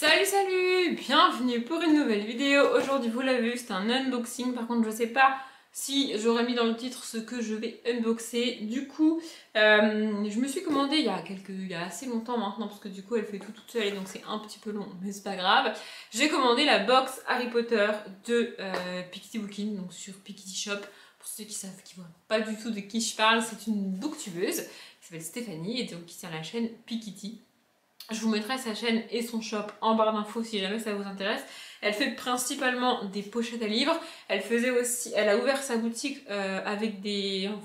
Salut salut, bienvenue pour une nouvelle vidéo. Aujourd'hui vous l'avez vu, c'est un unboxing. Par contre je sais pas si j'aurais mis dans le titre ce que je vais unboxer. Du coup je me suis commandé il y a assez longtemps maintenant, parce que du coup elle fait tout toute seule et donc c'est un petit peu long, mais c'est pas grave. J'ai commandé la box Harry Potter de Piketty Booking, donc sur Piketty Shop. Pour ceux qui savent, qui voient pas du tout de qui je parle, c'est une booktubeuse qui s'appelle Stéphanie et donc qui tient la chaîne Piketty. Je vous mettrai sa chaîne et son shop en barre d'infos si jamais ça vous intéresse. Elle fait principalement des pochettes à livres. Elle a ouvert sa boutique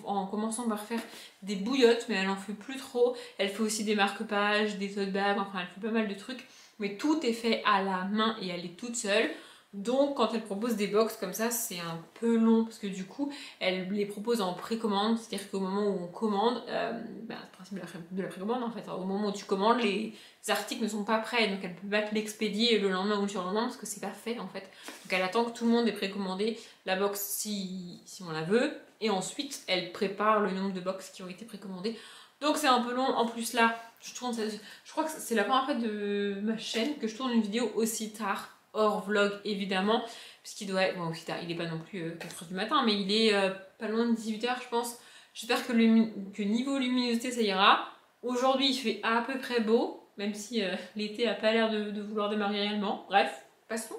en commençant par faire des bouillottes, mais elle en fait plus trop. Elle fait aussi des marque-pages, des tote bags, enfin elle fait pas mal de trucs. Mais tout est fait à la main et elle est toute seule. Donc quand elle propose des box comme ça, c'est un peu long parce que du coup, elle les propose en précommande. C'est-à-dire qu'au moment où on commande, le principe de la précommande en fait, au moment où tu commandes, les articles ne sont pas prêts, donc elle peut pas te l'expédier le lendemain ou le surlendemain parce que c'est pas fait en fait. Donc elle attend que tout le monde ait précommandé la box si on la veut, et ensuite elle prépare le nombre de box qui ont été précommandées. Donc c'est un peu long. En plus là, je crois que c'est la première fois de ma chaîne que je tourne une vidéo aussi tard, hors vlog évidemment, puisqu'il doit être, bon aussi tard, il est pas non plus 4h du matin, mais il est pas loin de 18h je pense. J'espère que niveau luminosité ça ira. Aujourd'hui il fait à peu près beau, même si l'été a pas l'air de vouloir démarrer réellement. Bref, passons.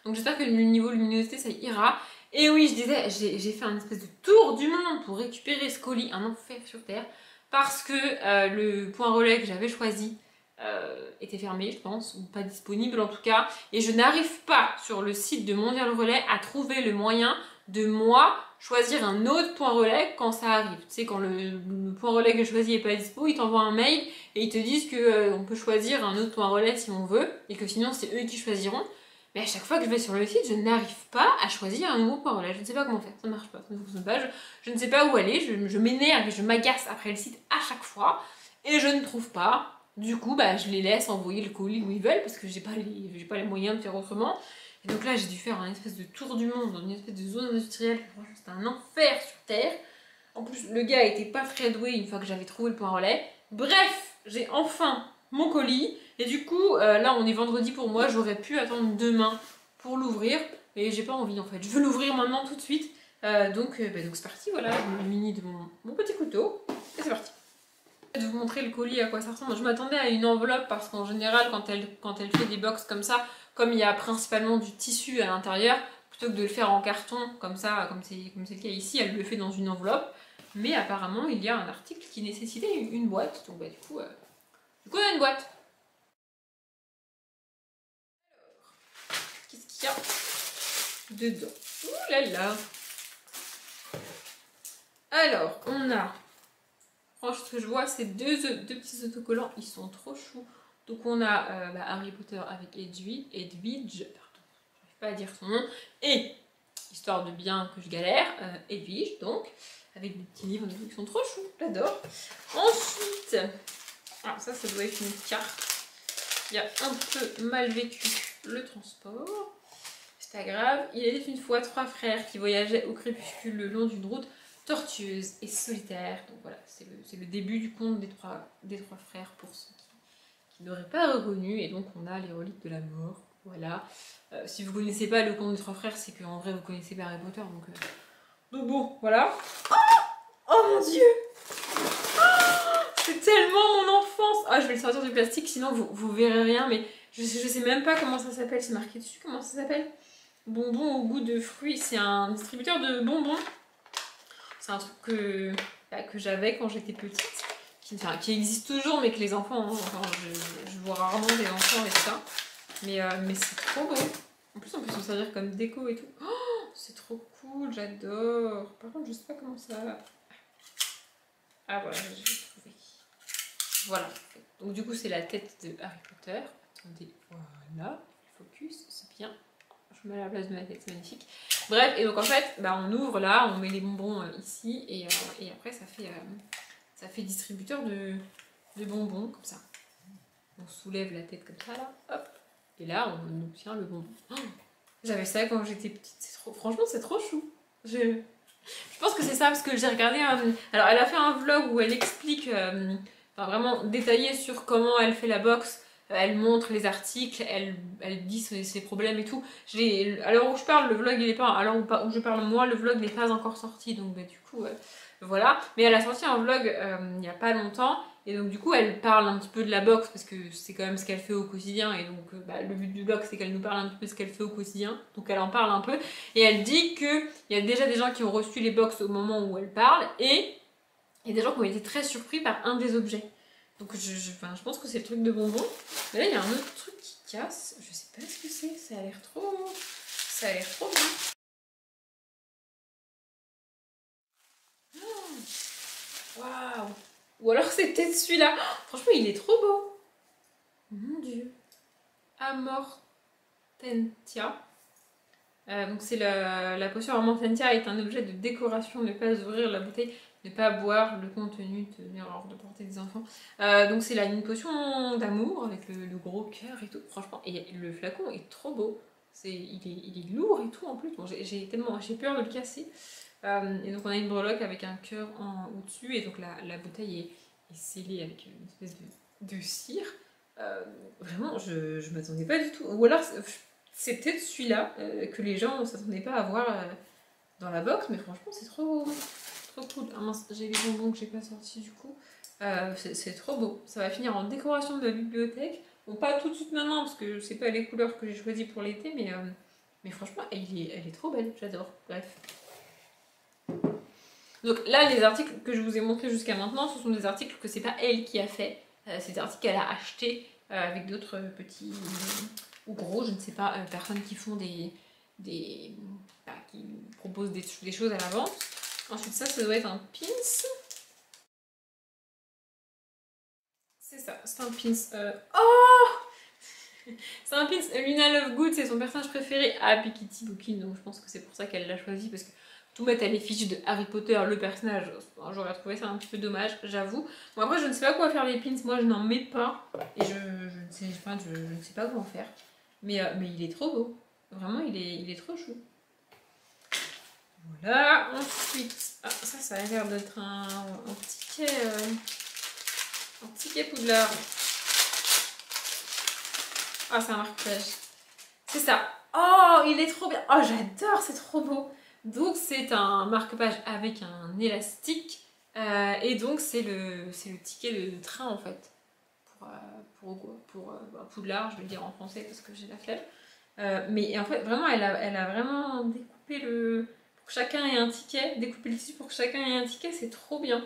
Donc j'espère que le niveau luminosité ça ira. Et oui, je disais, j'ai fait un espèce de tour du monde pour récupérer ce colis, un enfer sur terre, parce que le point relais que j'avais choisi était fermé, je pense, ou pas disponible en tout cas. Et je n'arrive pas sur le site de Mondial Relais à trouver le moyen de moi choisir un autre point relais quand ça arrive. Tu sais, quand le point relais que je choisis n'est pas dispo, ils t'envoient un mail et ils te disent que on peut choisir un autre point relais si on veut, et que sinon c'est eux qui choisiront. Mais à chaque fois que je vais sur le site, je n'arrive pas à choisir un nouveau point relais. Je ne sais pas comment faire, ça ne marche pas, ça ne fonctionne pas. Je ne sais pas où aller, je m'énerve et je m'agace après le site à chaque fois, et je ne trouve pas. Du coup, je les laisse envoyer le colis où ils veulent, parce que j'ai pas les moyens de faire autrement. Et donc là, j'ai dû faire un espèce de tour du monde dans une espèce de zone industrielle. Franchement, c'était un enfer sur Terre. En plus, le gars était pas très doué une fois que j'avais trouvé le point relais. Bref, j'ai enfin mon colis. Et du coup, là, on est vendredi pour moi. J'aurais pu attendre demain pour l'ouvrir. Mais j'ai pas envie, en fait. Je veux l'ouvrir maintenant, tout de suite. Donc c'est parti, voilà. Je me munis de mon petit couteau. Et c'est parti. Je vais vous montrer le colis, à quoi ça ressemble. Je m'attendais à une enveloppe parce qu'en général, quand elle fait des box comme ça, comme il y a principalement du tissu à l'intérieur, plutôt que de le faire en carton comme ça, comme c'est le cas ici, elle le fait dans une enveloppe. Mais apparemment, il y a un article qui nécessitait une boîte. Donc du coup, on a une boîte. Qu'est-ce qu'il y a dedans? Ouh là là. Alors, on a... Franchement, ce que je vois, c'est deux petits autocollants. Ils sont trop choux. Donc on a Harry Potter avec Edwige, pardon, j'arrive pas à dire son nom. Et, histoire de bien que je galère, Edwige, donc, avec des petits livres qui sont trop choux, j'adore. Ensuite, ça doit être une carte. Il a un peu mal vécu le transport. C'est pas grave. Il était une fois 3 frères qui voyageaient au crépuscule le long d'une route tortueuse et solitaire. Donc voilà, c'est le début du conte des trois frères pour ceux qui n'auraient pas reconnu. Et donc on a les reliques de la mort. Voilà. Si vous connaissez pas le conte des trois frères, c'est qu'en vrai vous connaissez pas Harry Potter. Donc bon, voilà. Oh mon dieu! C'est tellement mon enfance! Ah, je vais le sortir du plastique, sinon vous verrez rien, mais je sais même pas comment ça s'appelle. C'est marqué dessus, comment ça s'appelle? Bonbons au goût de fruits. C'est un distributeur de bonbons. C'est un truc que j'avais quand j'étais petite, qui existe toujours, mais que les enfants, je vois rarement des enfants avec ça. Mais c'est trop beau. En plus, on peut s'en servir comme déco et tout. Oh, c'est trop cool, j'adore. Par contre, je sais pas comment ça... Ah voilà, j'ai trouvé. Voilà. Donc du coup, c'est la tête de Harry Potter. Attendez, voilà. Focus, c'est bien. Je mets à la place de ma tête, c'est magnifique. Bref, et donc en fait, on ouvre là, on met les bonbons ici, et après ça fait distributeur de bonbons, comme ça. On soulève la tête comme ça, là, hop, et là on obtient le bonbon. Oh, j'avais ça quand j'étais petite, franchement c'est trop chou. Je pense que c'est ça, parce que j'ai regardé alors elle a fait un vlog où elle explique, vraiment détaillé sur comment elle fait la box, elle montre les articles, elle dit ses problèmes et tout. À l'heure où je parle, le vlog il est pas, à l'heure où je parle moi, le vlog n'est pas encore sorti, donc bah, du coup voilà. Mais elle a sorti un vlog il n'y a pas longtemps. Et donc du coup elle parle un petit peu de la boxe parce que c'est quand même ce qu'elle fait au quotidien et donc bah, le but du blog c'est qu'elle nous parle un petit peu de ce qu'elle fait au quotidien, donc elle en parle un peu et elle dit qu'il y a déjà des gens qui ont reçu les box au moment où elle parle et il y a des gens qui ont été très surpris par un des objets. Donc enfin, je pense que c'est le truc de bonbon. Mais là il y a un autre truc qui casse, je sais pas ce que c'est, ça a l'air trop bien. Waouh! Ou alors c'est peut-être celui-là. Oh, franchement, il est trop beau. Mon dieu. Amortentia. Donc c'est la potion Amortentia est un objet de décoration. Ne pas ouvrir la bouteille, ne pas boire le contenu, tenir hors de portée des enfants. Donc c'est là une potion d'amour avec le gros cœur et tout. Franchement, et le flacon est trop beau. Il est lourd et tout en plus. Bon, j'ai peur de le casser. Et donc on a une breloque avec un cœur au-dessus et donc la bouteille est scellée avec une espèce de cire. Vraiment, je m'attendais pas du tout. Ou alors c'est peut-être celui-là que les gens ne s'attendaient pas à voir dans la box, mais franchement c'est trop cool. Ah mince, j'ai les bonbons que j'ai pas sortis du coup. C'est trop beau. Ça va finir en décoration de la bibliothèque. Bon, pas tout de suite maintenant parce que c'est pas les couleurs que j'ai choisies pour l'été, mais franchement elle est trop belle, j'adore. Bref. Donc là, les articles que je vous ai montrés jusqu'à maintenant, ce sont des articles que c'est pas elle qui a fait. C'est des articles qu'elle a achetés avec d'autres petits ou gros, je ne sais pas, personnes qui font qui proposent des choses à la vente. Ensuite, ça doit être un pins. C'est ça, c'est un pins. Oh! C'est un pins. Luna Lovegood, c'est son personnage préféré à Piketty Bookin, donc je pense que c'est pour ça qu'elle l'a choisi parce que tout mettre à l'effigie de Harry Potter, le personnage, j'aurais trouvé ça un petit peu dommage, j'avoue. Bon après je ne sais pas quoi faire les pins, moi je n'en mets pas, et je ne sais pas comment faire. Mais il est trop beau, vraiment il est trop chou. Voilà, ensuite, ça a l'air d'être un ticket Poudlard. Ah c'est un marque-page. C'est ça. Oh il est trop bien, oh j'adore, c'est trop beau. Donc c'est un marque-page avec un élastique et donc c'est le ticket de train en fait pour Poudlard, je vais le dire en français parce que j'ai la flemme. Mais en fait vraiment elle a vraiment découpé pour que chacun ait un ticket, découpé le tissu pour que chacun ait un ticket, c'est trop bien.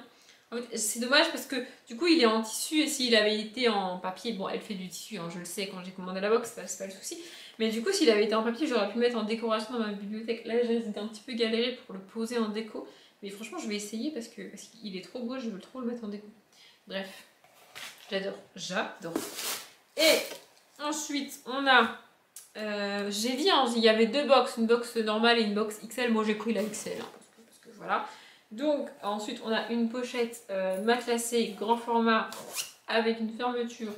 En fait, c'est dommage parce que du coup il est en tissu et s'il avait été en papier, bon elle fait du tissu, hein, je le sais quand j'ai commandé la box, c'est pas le souci. Mais du coup s'il avait été en papier j'aurais pu mettre en décoration dans ma bibliothèque. Là j'ai un petit peu galéré pour le poser en déco. Mais franchement je vais essayer parce qu'il est trop beau, je veux trop le mettre en déco. Bref, j'adore. Et ensuite on a, j'ai dit hein, il y avait deux box, une box normale et une box XL. Moi j'ai pris la XL hein, parce que voilà. Donc ensuite on a une pochette matelassée grand format avec une fermeture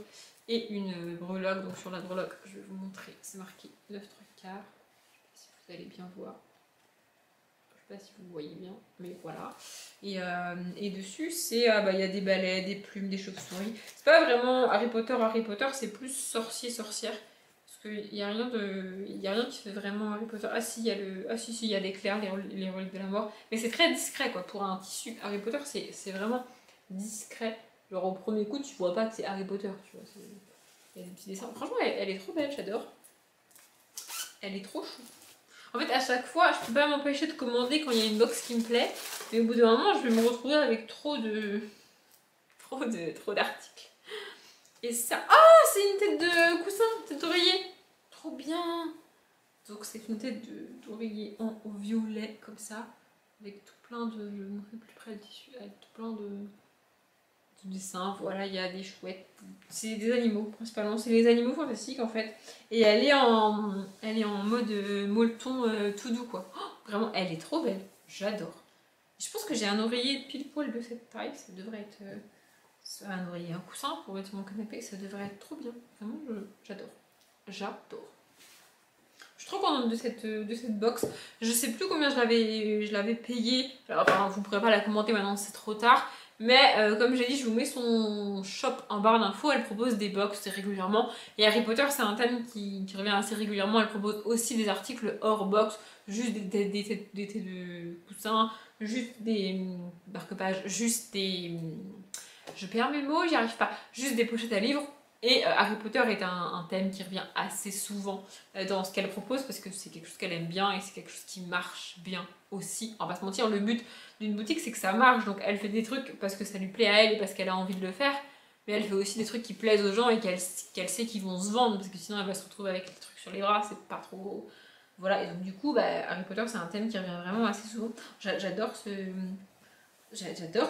et une breloque. Donc sur la breloque je vais vous montrer, c'est marqué 9 3/4. Je sais pas si vous allez bien voir. Je sais pas si vous voyez bien, mais voilà. Et dessus c'est il y a des balais, des plumes, des chauves-souris. C'est pas vraiment Harry Potter, c'est plus sorcier-sorcière. Il n'y a rien qui fait vraiment Harry Potter. Ah si, il y a l'éclair, les reliques de la mort. Mais c'est très discret quoi. Pour un tissu Harry Potter, c'est vraiment discret. Genre au premier coup, tu vois pas que c'est Harry Potter. Tu vois, il y a des petits dessins. Franchement, elle est trop belle, j'adore. Elle est trop chou. En fait, à chaque fois, je peux pas m'empêcher de commander quand il y a une box qui me plaît. Mais au bout d'un moment, je vais me retrouver avec trop d'articles. Et ça... Ah, c'est une tête de coussin, tête d'oreiller. Trop bien. Donc c'est une tête d'oreiller au violet, comme ça. Avec tout plein de... Je vais montrer plus près le tissu. Avec tout plein de dessins. Voilà, il y a des chouettes. C'est des animaux, principalement. C'est les animaux fantastiques, en fait. Et elle est en mode molleton tout doux, quoi. Oh, vraiment, elle est trop belle. J'adore. Je pense que j'ai un oreiller pile poil de cette taille. Ça devrait être... un oreiller, un coussin pour mettre mon canapé, ça devrait être trop bien. Vraiment, j'adore. J'adore. Je suis trop contente de cette box. Je sais plus combien je l'avais payée. Alors, enfin, vous ne pourrez pas la commenter maintenant, c'est trop tard. Mais comme j'ai dit, je vous mets son shop en barre d'infos, elle propose des box régulièrement. Et Harry Potter, c'est un thème qui revient assez régulièrement. Elle propose aussi des articles hors box, juste des têtes de coussins, juste des marque-pages, juste des... Je perds mes mots, j'y arrive pas. Juste des pochettes à livres. Et Harry Potter est un thème qui revient assez souvent dans ce qu'elle propose parce que c'est quelque chose qu'elle aime bien et c'est quelque chose qui marche bien aussi. On va pas se mentir, le but d'une boutique c'est que ça marche, donc elle fait des trucs parce que ça lui plaît à elle et parce qu'elle a envie de le faire, mais elle fait aussi des trucs qui plaisent aux gens et qu'elle sait qu'ils vont se vendre parce que sinon elle va se retrouver avec des trucs sur les bras, c'est pas trop... Voilà, et donc du coup, Harry Potter c'est un thème qui revient vraiment assez souvent. J'adore ce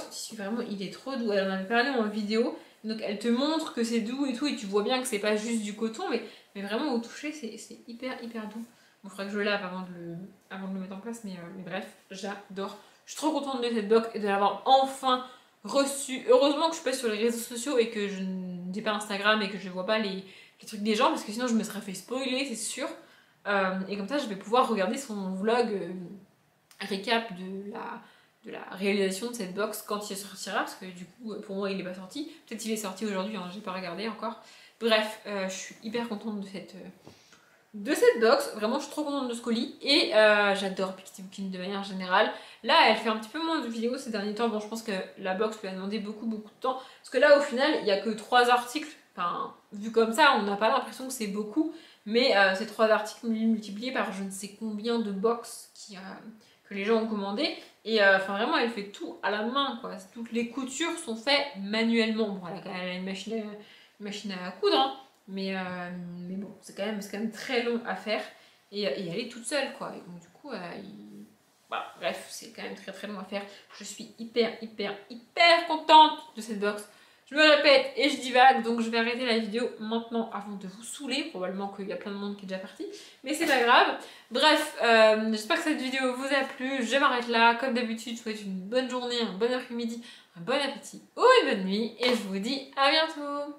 tissu, vraiment, il est trop doux. Elle en avait parlé en vidéo. Donc elle te montre que c'est doux et tout, et tu vois bien que c'est pas juste du coton, mais vraiment au toucher c'est hyper doux. Bon, il faudrait que je le lave avant de le mettre en place, mais bref, j'adore. Je suis trop contente de cette box et de l'avoir enfin reçue. Heureusement que je suis pas sur les réseaux sociaux et que je n'ai pas Instagram et que je vois pas les trucs des gens, parce que sinon je me serais fait spoiler, c'est sûr. Et comme ça je vais pouvoir regarder son vlog récap de la réalisation de cette box quand il sortira, parce que du coup pour moi il n'est pas sorti, peut-être il est sorti aujourd'hui, hein, j'ai pas regardé encore. Bref, je suis hyper contente de cette box, vraiment je suis trop contente de ce colis et j'adore Pixie Booking de manière générale. Là elle fait un petit peu moins de vidéos ces derniers temps, bon je pense que la box lui a demandé beaucoup de temps, parce que là au final il n'y a que 3 articles, enfin vu comme ça on n'a pas l'impression que c'est beaucoup, mais ces 3 articles multipliés par je ne sais combien de box que les gens ont commandé. Et enfin vraiment elle fait tout à la main quoi. Toutes les coutures sont faites manuellement. Bon elle a une machine à coudre hein. Mais bon c'est quand même très long à faire. Et elle est toute seule quoi. Et donc du coup voilà, bref c'est quand même très long à faire. Je suis hyper contente de cette box. Je me répète et je divague, donc je vais arrêter la vidéo maintenant avant de vous saouler. Probablement qu'il y a plein de monde qui est déjà parti, mais c'est pas grave. Bref, j'espère que cette vidéo vous a plu. Je m'arrête là. Comme d'habitude, je vous souhaite une bonne journée, un bon après-midi, un bon appétit ou une bonne nuit. Et je vous dis à bientôt.